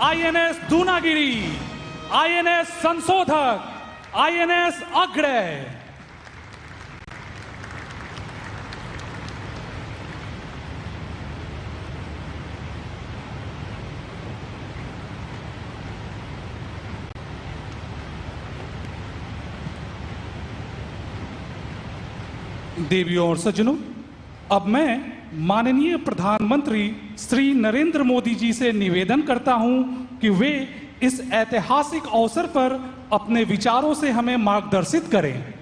INS Dunagiri, INS संशोधक, INS Agray. देवियों और सज्जनों, अब मैं माननीय प्रधानमंत्री श्री नरेंद्र मोदी जी से निवेदन करता हूं कि वे इस ऐतिहासिक अवसर पर अपने विचारों से हमें मार्गदर्शित करें।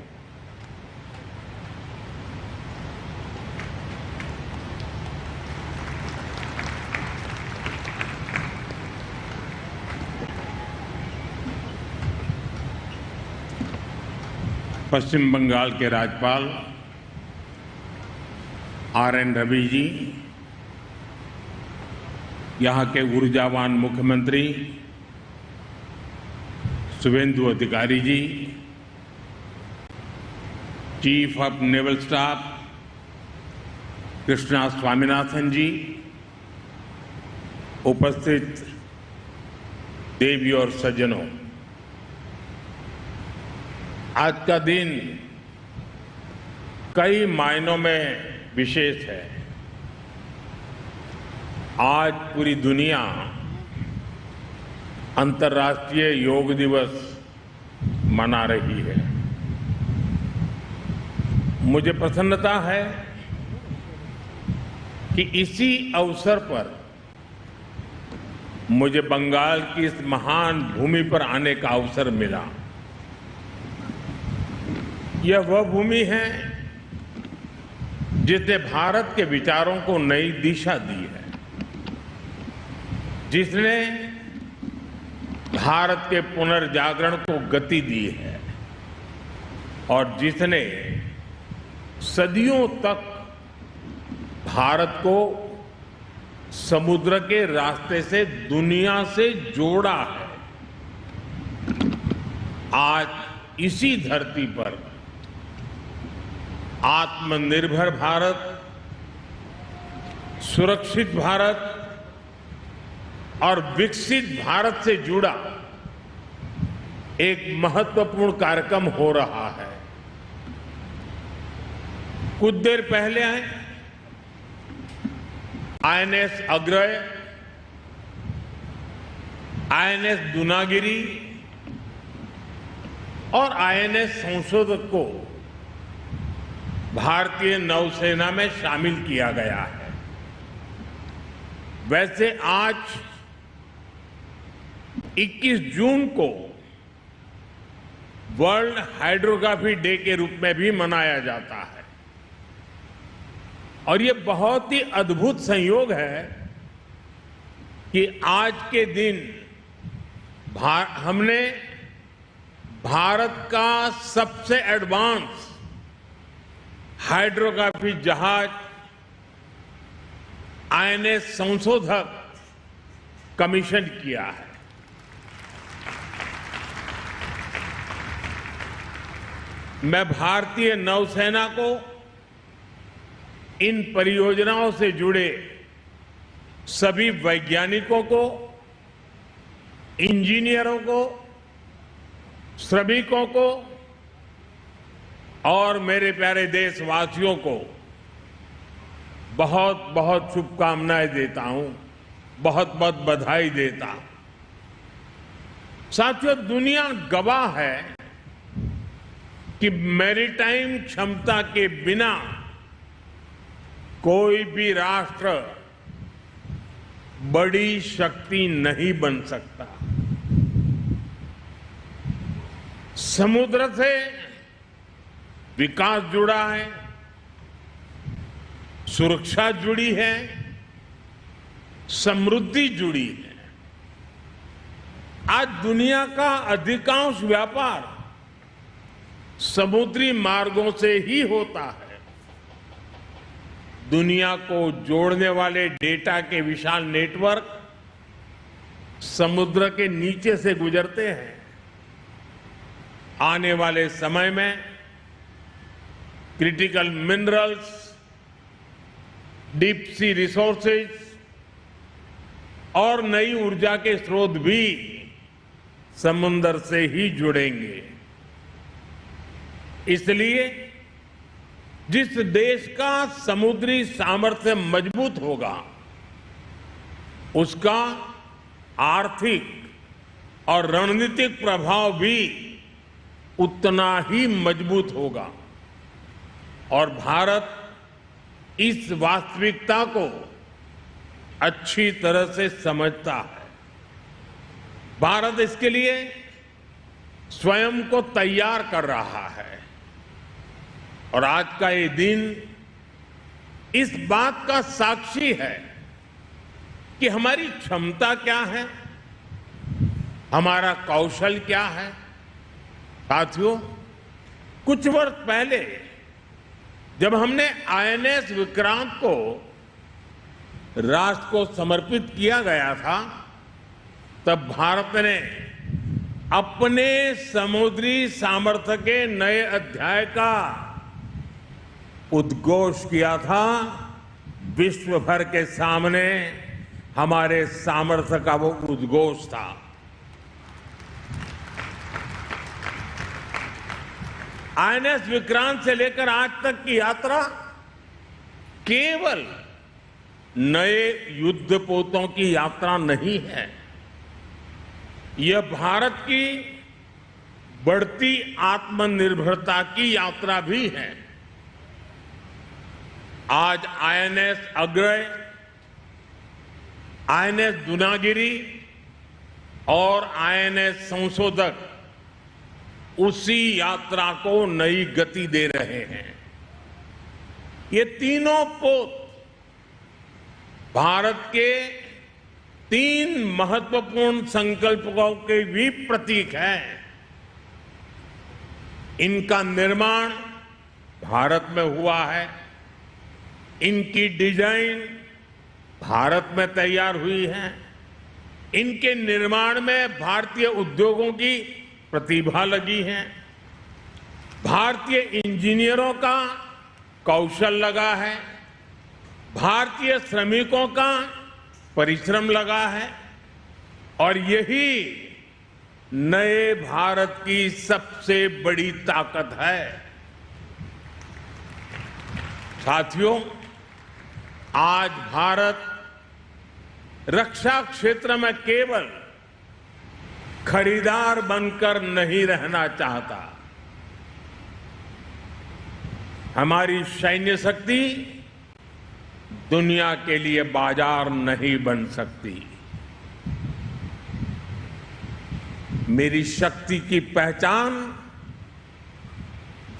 पश्चिम बंगाल के राज्यपाल आर.एन. रवि जी, यहाँ के ऊर्जावान मुख्यमंत्री Suvendu Adhikari ji, chief of naval staff Krishna Swaminathan ji, उपस्थित देवी और सज्जनों, आज का दिन कई मायनों में विशेष है। आज पूरी दुनिया अंतर्राष्ट्रीय योग दिवस मना रही है। मुझे प्रसन्नता है कि इसी अवसर पर मुझे बंगाल की इस महान भूमि पर आने का अवसर मिला। यह वह भूमि है जिसने भारत के विचारों को नई दिशा दी है, जिसने भारत के पुनर्जागरण को गति दी है और जिसने सदियों तक भारत को समुद्र के रास्ते से दुनिया से जोड़ा है। आज इसी धरती पर आत्मनिर्भर भारत, सुरक्षित भारत और विकसित भारत से जुड़ा एक महत्वपूर्ण कार्यक्रम हो रहा है। कुछ देर पहले आईएनएस अग्रय, आईएनएस दूनागिरी और आईएनएस संशोधक को भारतीय नौसेना में शामिल किया गया है। वैसे आज 21 जून को वर्ल्ड हाइड्रोग्राफी डे के रूप में भी मनाया जाता है और ये बहुत ही अद्भुत संयोग है कि आज के दिन हमने भारत का सबसे एडवांस हाइड्रोग्राफी जहाज आईएनएस संशोधक कमीशन किया है। मैं भारतीय नौसेना को इन परियोजनाओं से जुड़े सभी वैज्ञानिकों को, इंजीनियरों को, श्रमिकों को और मेरे प्यारे देशवासियों को बहुत बहुत शुभकामनाएं देता हूं, बहुत बहुत बधाई देता हूं। साथियों, दुनिया गवाह है कि मैरीटाइम क्षमता के बिना कोई भी राष्ट्र बड़ी शक्ति नहीं बन सकता। समुद्र से विकास जुड़ा है, सुरक्षा जुड़ी है, समृद्धि जुड़ी है। आज दुनिया का अधिकांश व्यापार समुद्री मार्गों से ही होता है। दुनिया को जोड़ने वाले डेटा के विशाल नेटवर्क समुद्र के नीचे से गुजरते हैं। आने वाले समय में critical minerals, deep sea resources और नई ऊर्जा के स्रोत भी समुद्र से ही जुड़ेंगे। इसलिए जिस देश का समुद्री सामर्थ्य मजबूत होगा, उसका आर्थिक और रणनीतिक प्रभाव भी उतना ही मजबूत होगा। और भारत इस वास्तविकता को अच्छी तरह से समझता है। भारत इसके लिए स्वयं को तैयार कर रहा है और आज का ये दिन इस बात का साक्षी है कि हमारी क्षमता क्या है, हमारा कौशल क्या है। साथियों, कुछ वर्ष पहले जब हमने आईएनएस विक्रांत को राष्ट्र को समर्पित किया गया था, तब भारत ने अपने समुद्री सामर्थ्य के नए अध्याय का उद्घोष किया था। विश्व भर के सामने हमारे सामर्थ्य का वो उद्घोष था। आईएनएस विक्रांत से लेकर आज तक की यात्रा केवल नए युद्धपोतों की यात्रा नहीं है, यह भारत की बढ़ती आत्मनिर्भरता की यात्रा भी है। आज आईएनएस अग्रय, आईएनएस दुनागिरी और आईएनएस संशोधक उसी यात्रा को नई गति दे रहे हैं। ये तीनों पोत भारत के 3 महत्वपूर्ण संकल्पों के भी प्रतीक हैं। इनका निर्माण भारत में हुआ है, इनकी डिजाइन भारत में तैयार हुई है, इनके निर्माण में भारतीय उद्योगों की प्रतिभा लगी है, भारतीय इंजीनियरों का कौशल लगा है, भारतीय श्रमिकों का परिश्रम लगा है और यही नए भारत की सबसे बड़ी ताकत है। साथियों, आज भारत रक्षा क्षेत्र में केवल खरीदार बनकर नहीं रहना चाहता। हमारी सैन्य शक्ति दुनिया के लिए बाजार नहीं बन सकती। मेरी शक्ति की पहचान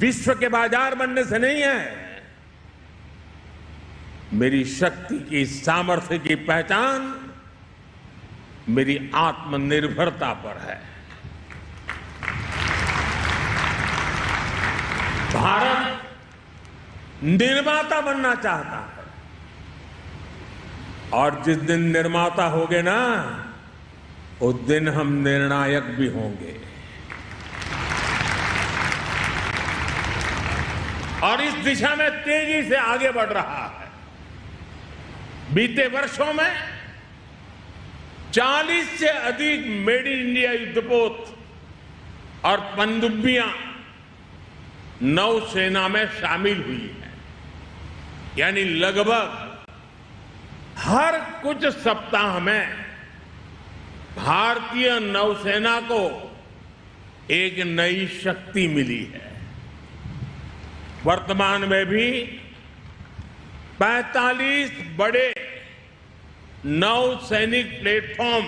विश्व के बाजार बनने से नहीं है, मेरी शक्ति की सामर्थ्य की पहचान मेरी आत्मनिर्भरता पर है। भारत निर्माता बनना चाहता है और जिस दिन निर्माता होगे ना, उस दिन हम निर्णायक भी होंगे। और इस दिशा में तेजी से आगे बढ़ रहा है। बीते वर्षों में 40 से अधिक मेड इन इंडिया युद्धपोत और पनडुब्बियां नौसेना में शामिल हुई है। यानी लगभग हर कुछ सप्ताह में भारतीय नौसेना को एक नई शक्ति मिली है। वर्तमान में भी 45 बड़े नौसैनिक प्लेटफॉर्म